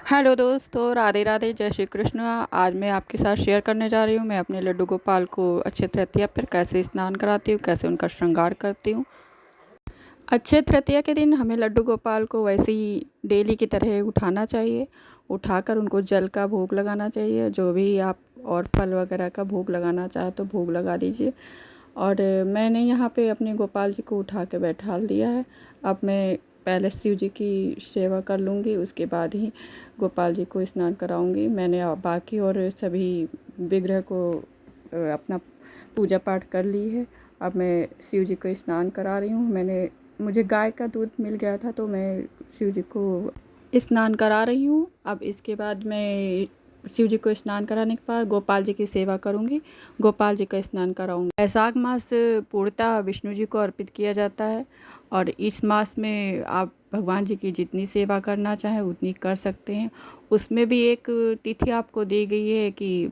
Hello दोस्तों, राधे राधे, जय श्री कृष्ण। आज मैं आपके साथ शेयर करने जा रही हूँ मैं अपने लड्डू गोपाल को अक्षय तृतीया पर कैसे स्नान कराती हूँ, कैसे उनका श्रृंगार करती हूँ। अक्षय तृतीया के दिन हमें लड्डू गोपाल को वैसे ही डेली की तरह उठाना चाहिए। उठाकर उनको जल का भोग लगाना चाहिए, जो भी आप और फल वगैरह का भोग लगाना चाहे तो भोग लगा दीजिए। और मैंने यहाँ पे अपने गोपाल जी को उठा के बैठा दिया है। अब मैं पहले शिव जी की सेवा कर लूँगी, उसके बाद ही गोपाल जी को स्नान कराऊँगी। मैंने बाकी और सभी विग्रह को अपना पूजा पाठ कर ली है। अब मैं शिव जी को स्नान करा रही हूँ। मुझे गाय का दूध मिल गया था तो मैं शिव जी को स्नान करा रही हूँ। अब इसके बाद मैं शिव जी को स्नान कराने के बाद गोपाल जी की सेवा करूँगी, गोपाल जी का स्नान कराऊँगी। वैशाख मास पूर्णतः विष्णु जी को अर्पित किया जाता है और इस मास में आप भगवान जी की जितनी सेवा करना चाहें उतनी कर सकते हैं। उसमें भी एक तिथि आपको दी गई है कि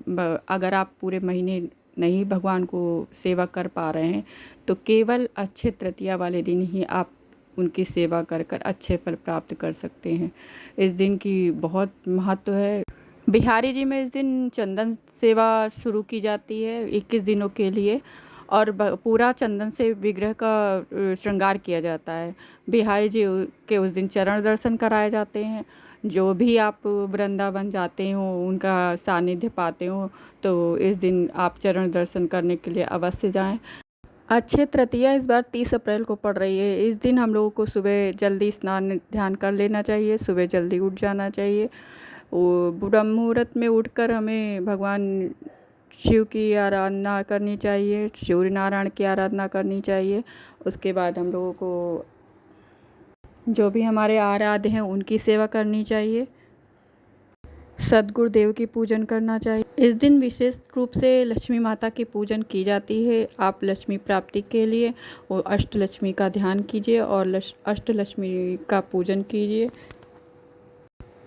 अगर आप पूरे महीने नहीं भगवान को सेवा कर पा रहे हैं तो केवल अक्षय तृतीया वाले दिन ही आप उनकी सेवा कर कर अच्छे फल प्राप्त कर सकते हैं। इस दिन की बहुत महत्व है। बिहारी जी में इस दिन चंदन सेवा शुरू की जाती है 21 दिनों के लिए और पूरा चंदन से विग्रह का श्रृंगार किया जाता है। बिहारी जी के उस दिन चरण दर्शन कराए जाते हैं। जो भी आप वृंदावन जाते हो उनका सानिध्य पाते हो तो इस दिन आप चरण दर्शन करने के लिए अवश्य जाएं। अक्षय तृतीया इस बार 30 अप्रैल को पड़ रही है। इस दिन हम लोगों को सुबह जल्दी स्नान ध्यान कर लेना चाहिए, सुबह जल्दी उठ जाना चाहिए। वो ब्रह्म मुहूर्त में उठकर हमें भगवान शिव की आराधना करनी चाहिए, सूर्य नारायण की आराधना करनी चाहिए। उसके बाद हम लोगों को जो भी हमारे आराध्य हैं उनकी सेवा करनी चाहिए, सदगुरुदेव की पूजन करना चाहिए। इस दिन विशेष रूप से लक्ष्मी माता की पूजन की जाती है। आप लक्ष्मी प्राप्ति के लिए और अष्टलक्ष्मी का ध्यान कीजिए और अष्टलक्ष्मी का पूजन कीजिए।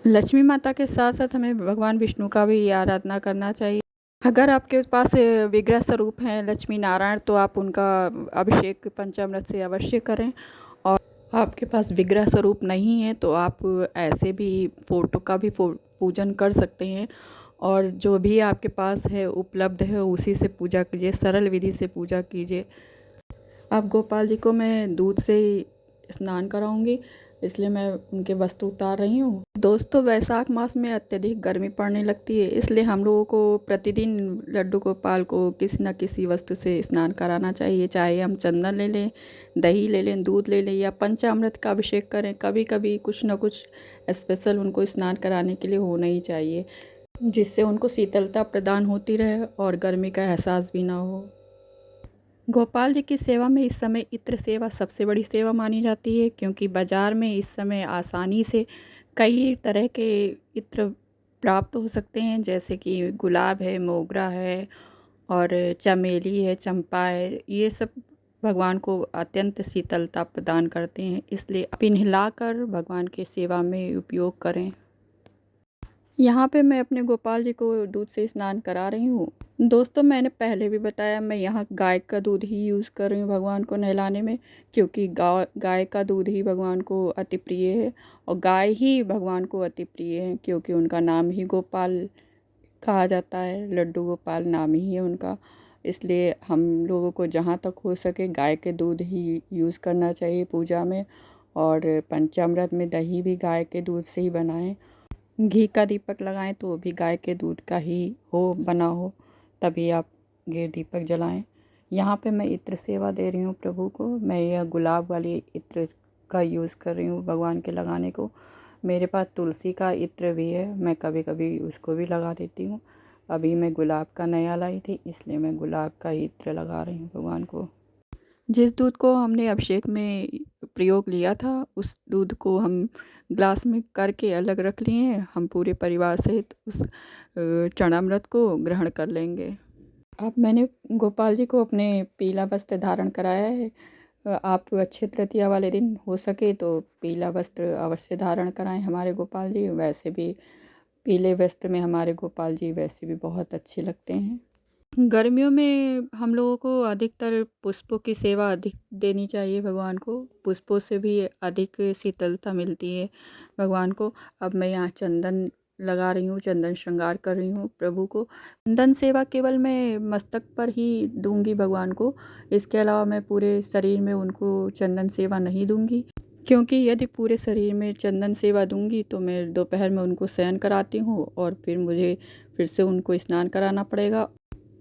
लक्ष्मी माता के साथ साथ हमें भगवान विष्णु का भी आराधना करना चाहिए। अगर आपके पास विग्रह स्वरूप हैं लक्ष्मी नारायण तो आप उनका अभिषेक पंचामृत से अवश्य करें। और आपके पास विग्रह स्वरूप नहीं है तो आप ऐसे भी फोटो का भी पूजन कर सकते हैं। और जो भी आपके पास है उपलब्ध है उसी से पूजा कीजिए, सरल विधि से पूजा कीजिए। अब गोपाल जी को मैं दूध से ही स्नान कराऊंगी, इसलिए मैं उनके वस्त्र उतार रही हूँ। दोस्तों, वैशाख मास में अत्यधिक गर्मी पड़ने लगती है, इसलिए हम लोगों को प्रतिदिन लड्डू गोपाल को किसी न किसी वस्तु से स्नान कराना चाहिए। चाहे हम चंदन ले लें, दही ले लें, दूध ले लें या पंचामृत का अभिषेक करें, कभी कभी कुछ न कुछ स्पेशल उनको स्नान कराने के लिए होना ही चाहिए, जिससे उनको शीतलता प्रदान होती रहे और गर्मी का एहसास भी ना हो। गोपाल जी की सेवा में इस समय इत्र सेवा सबसे बड़ी सेवा मानी जाती है, क्योंकि बाज़ार में इस समय आसानी से कई तरह के इत्र प्राप्त हो सकते हैं, जैसे कि गुलाब है, मोगरा है और चमेली है, चंपा है। ये सब भगवान को अत्यंत शीतलता प्रदान करते हैं, इसलिए पिघलाकर भगवान की सेवा में उपयोग करें। यहाँ पे मैं अपने गोपाल जी को दूध से स्नान करा रही हूँ। दोस्तों, मैंने पहले भी बताया मैं यहाँ गाय का दूध ही यूज़ कर रही हूँ भगवान को नहलाने में, क्योंकि गाय का दूध ही भगवान को अति प्रिय है और गाय ही भगवान को अति प्रिय है, क्योंकि उनका नाम ही गोपाल कहा जाता है। लड्डू गोपाल नाम ही है उनका, इसलिए हम लोगों को जहाँ तक हो सके गाय के दूध ही यूज़ करना चाहिए पूजा में। और पंचामृत में दही भी गाय के दूध से ही बनाएं। घी का दीपक लगाएं तो वो भी गाय के दूध का ही बना हो, तभी आप ये दीपक जलाएं। यहाँ पे मैं इत्र सेवा दे रही हूँ प्रभु को। मैं यह गुलाब वाली इत्र का यूज़ कर रही हूँ भगवान के लगाने को। मेरे पास तुलसी का इत्र भी है, मैं कभी कभी उसको भी लगा देती हूँ। अभी मैं गुलाब का नया लाई थी, इसलिए मैं गुलाब का इत्र लगा रही हूँ भगवान को। जिस दूध को हमने अभिषेक में प्रयोग लिया था उस दूध को हम ग्लास में करके अलग रख लिए हैं। हम पूरे परिवार सहित उस चरणामृत को ग्रहण कर लेंगे। अब मैंने गोपाल जी को अपने पीला वस्त्र धारण कराया है। आप अक्षय तृतीया वाले दिन हो सके तो पीला वस्त्र अवश्य धारण कराएं हमारे गोपाल जी। वैसे भी पीले वस्त्र में हमारे गोपाल जी वैसे भी बहुत अच्छे लगते हैं। गर्मियों में हम लोगों को अधिकतर पुष्पों की सेवा अधिक देनी चाहिए भगवान को। पुष्पों से भी अधिक शीतलता मिलती है भगवान को। अब मैं यहाँ चंदन लगा रही हूँ, चंदन श्रृंगार कर रही हूँ प्रभु को। चंदन सेवा केवल मैं मस्तक पर ही दूंगी भगवान को, इसके अलावा मैं पूरे शरीर में उनको चंदन सेवा नहीं दूंगी, क्योंकि यदि पूरे शरीर में चंदन सेवा दूंगी तो मैं दोपहर में उनको शयन कराती हूँ और फिर मुझे फिर से उनको स्नान कराना पड़ेगा।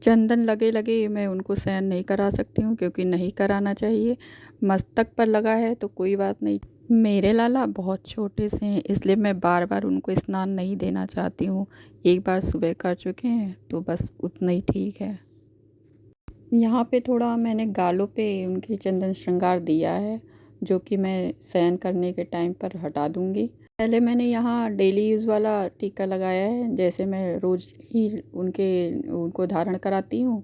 चंदन लगे लगे मैं उनको शयन नहीं करा सकती हूँ, क्योंकि नहीं कराना चाहिए। मस्तक पर लगा है तो कोई बात नहीं। मेरे लाला बहुत छोटे से हैं, इसलिए मैं बार बार उनको स्नान नहीं देना चाहती हूँ। एक बार सुबह कर चुके हैं तो बस उतना ही ठीक है। यहाँ पे थोड़ा मैंने गालों पे उनके चंदन श्रृंगार दिया है, जो कि मैं शयन करने के टाइम पर हटा दूँगी। पहले मैंने यहाँ डेली यूज़ वाला टीका लगाया है, जैसे मैं रोज़ ही उनको धारण कराती हूँ,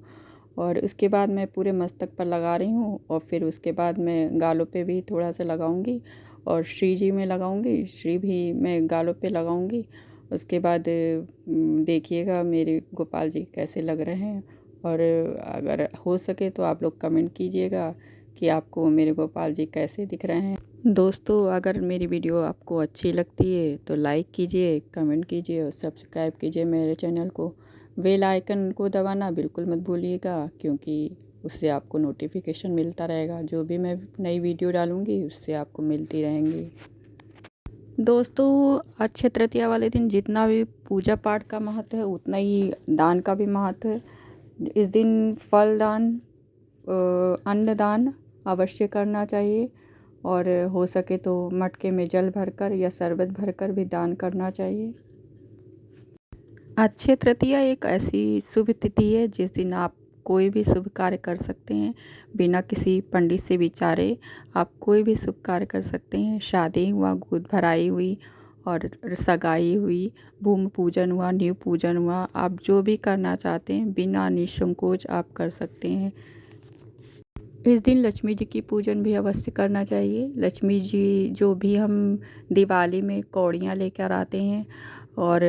और उसके बाद मैं पूरे मस्तक पर लगा रही हूँ, और फिर उसके बाद मैं गालों पे भी थोड़ा सा लगाऊंगी, और श्री जी में लगाऊंगी, श्री भी मैं गालों पे लगाऊंगी। उसके बाद देखिएगा मेरे गोपाल जी कैसे लग रहे हैं, और अगर हो सके तो आप लोग कमेंट कीजिएगा कि आपको मेरे गोपाल जी कैसे दिख रहे हैं। दोस्तों, अगर मेरी वीडियो आपको अच्छी लगती है तो लाइक कीजिए, कमेंट कीजिए और सब्सक्राइब कीजिए मेरे चैनल को। बेल आइकन को दबाना बिल्कुल मत भूलिएगा, क्योंकि उससे आपको नोटिफिकेशन मिलता रहेगा। जो भी मैं नई वीडियो डालूँगी उससे आपको मिलती रहेंगी। दोस्तों, अक्षय तृतीया वाले दिन जितना भी पूजा पाठ का महत्व है उतना ही दान का भी महत्व है। इस दिन फल दान, अन्न दान अवश्य करना चाहिए, और हो सके तो मटके में जल भरकर या शरबत भरकर भी दान करना चाहिए। अक्षय तृतीया एक ऐसी शुभ तिथि है जिस दिन आप कोई भी शुभ कार्य कर सकते हैं, बिना किसी पंडित से विचारे आप कोई भी शुभ कार्य कर सकते हैं। शादी हुआ, गोद भराई हुई और सगाई हुई, भूमि पूजन हुआ, नींव पूजन हुआ, आप जो भी करना चाहते हैं बिना निसंकोच आप कर सकते हैं। इस दिन लक्ष्मी जी की पूजन भी अवश्य करना चाहिए। लक्ष्मी जी जो भी हम दिवाली में कौड़ियाँ लेकर आते हैं और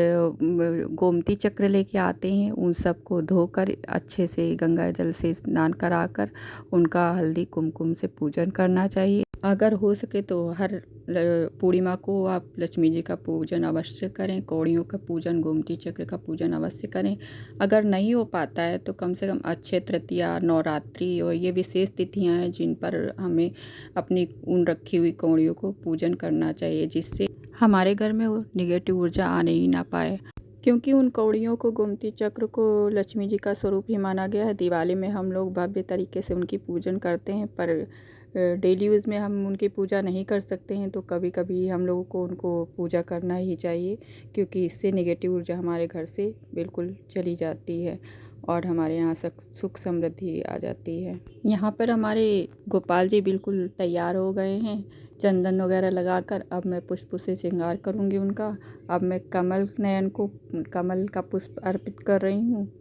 गोमती चक्र लेके आते हैं, उन सबको धोकर अच्छे से गंगा जल से स्नान कराकर उनका हल्दी कुमकुम से पूजन करना चाहिए। अगर हो सके तो हर पूर्णिमा को आप लक्ष्मी जी का पूजन अवश्य करें, कौड़ियों का पूजन, गोमती चक्र का पूजन अवश्य करें। अगर नहीं हो पाता है तो कम से कम अक्षय तृतीया, नवरात्रि और ये विशेष तिथियां हैं जिन पर हमें अपनी उन रखी हुई कौड़ियों को पूजन करना चाहिए, जिससे हमारे घर में वो निगेटिव ऊर्जा आने ही ना पाए। क्योंकि उन कौड़ियों को, गोमती चक्र को लक्ष्मी जी का स्वरूप ही माना गया है। दिवाली में हम लोग भव्य तरीके से उनकी पूजन करते हैं, पर डेली यूज़ में हम उनकी पूजा नहीं कर सकते हैं, तो कभी कभी हम लोगों को उनको पूजा करना ही चाहिए, क्योंकि इससे नेगेटिव ऊर्जा हमारे घर से बिल्कुल चली जाती है और हमारे यहाँ सुख समृद्धि आ जाती है। यहाँ पर हमारे गोपाल जी बिल्कुल तैयार हो गए हैं चंदन वगैरह लगाकर। अब मैं पुष्प से श्रृंगार करूँगी उनका। अब मैं कमल नयन को कमल का पुष्प अर्पित कर रही हूँ।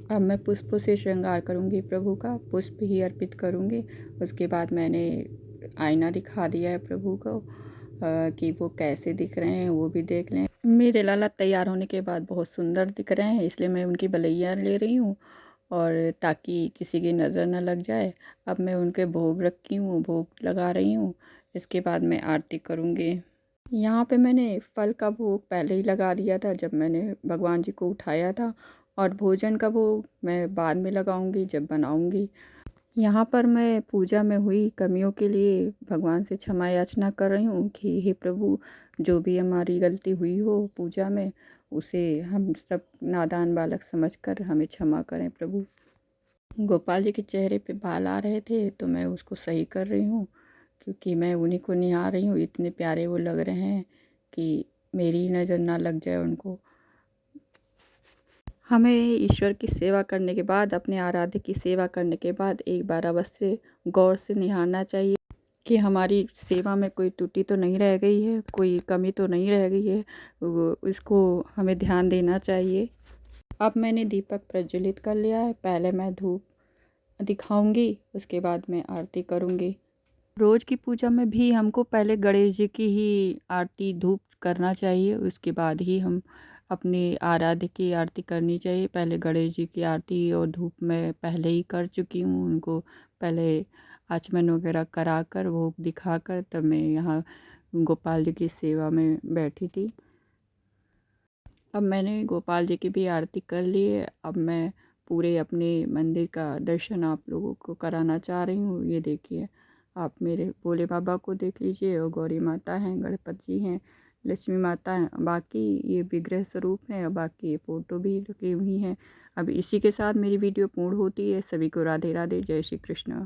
अब मैं पुष्पों से श्रृंगार करूँगी प्रभु का, पुष्प ही अर्पित करूँगी। उसके बाद मैंने आईना दिखा दिया है प्रभु को कि वो कैसे दिख रहे हैं वो भी देख लें। मेरे लाला तैयार होने के बाद बहुत सुंदर दिख रहे हैं, इसलिए मैं उनकी बलैया ले रही हूँ, और ताकि किसी की नज़र न लग जाए। अब मैं उनके भोग रखी हूँ, भोग लगा रही हूँ। इसके बाद मैं आरती करूँगी। यहाँ पे मैंने फल का भोग पहले ही लगा दिया था जब मैंने भगवान जी को उठाया था, और भोजन का भोग मैं बाद में लगाऊंगी जब बनाऊंगी। यहाँ पर मैं पूजा में हुई कमियों के लिए भगवान से क्षमा याचना कर रही हूँ कि हे प्रभु, जो भी हमारी गलती हुई हो पूजा में उसे हम सब नादान बालक समझकर हमें क्षमा करें प्रभु। गोपाल जी के चेहरे पे बाल आ रहे थे तो मैं उसको सही कर रही हूँ, क्योंकि मैं उन्हीं को निहार रही हूँ। इतने प्यारे वो लग रहे हैं कि मेरी नज़र ना लग जाए उनको। हमें ईश्वर की सेवा करने के बाद, अपने आराध्य की सेवा करने के बाद एक बार अवश्य गौर से निहारना चाहिए कि हमारी सेवा में कोई त्रुटि तो नहीं रह गई है, कोई कमी तो नहीं रह गई है। इसको हमें ध्यान देना चाहिए। अब मैंने दीपक प्रज्वलित कर लिया है। पहले मैं धूप दिखाऊंगी, उसके बाद मैं आरती करूंगी। रोज़ की पूजा में भी हमको पहले गणेश जी की ही आरती धूप करना चाहिए, उसके बाद ही हम अपनी आराध्य की आरती करनी चाहिए। पहले गणेश जी की आरती और धूप मैं पहले ही कर चुकी हूँ, उनको पहले आचमन वगैरह करा कर भोग दिखा कर तब मैं यहाँ गोपाल जी की सेवा में बैठी थी। अब मैंने गोपाल जी की भी आरती कर ली है। अब मैं पूरे अपने मंदिर का दर्शन आप लोगों को कराना चाह रही हूँ। ये देखिए, आप मेरे भोले बाबा को देख लीजिए, और गौरी माता हैं, गणपति जी हैं, लक्ष्मी माता हैं, बाकी ये विग्रह स्वरूप हैं, और बाकी ये फ़ोटो भी लगी हुई हैं। अब इसी के साथ मेरी वीडियो पूर्ण होती है। सभी को राधे राधे, जय श्री कृष्ण।